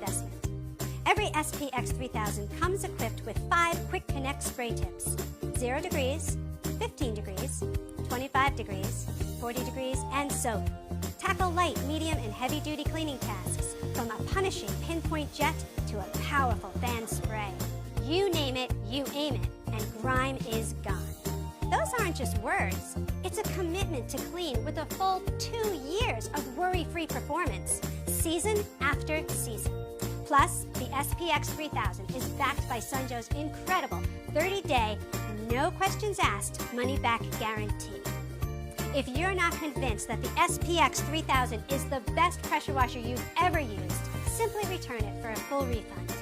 investment. Every SPX 3000 comes equipped with 5 quick connect spray tips: 0 degrees, 15 degrees, 25 degrees, 40 degrees, and soap. Tackle light, medium, and heavy-duty cleaning tasks, from a punishing pinpoint jet to a powerful fan spray. You name it, you aim it, and grime is gone. Those aren't just words. It's a commitment to clean with a full 2 years of worry-free performance, season after season. Plus, the SPX 3000 is backed by Sunjoe's incredible 30-day, no questions asked, money-back guarantee. If you're not convinced that the SPX 3000 is the best pressure washer you've ever used, simply return it for a full refund.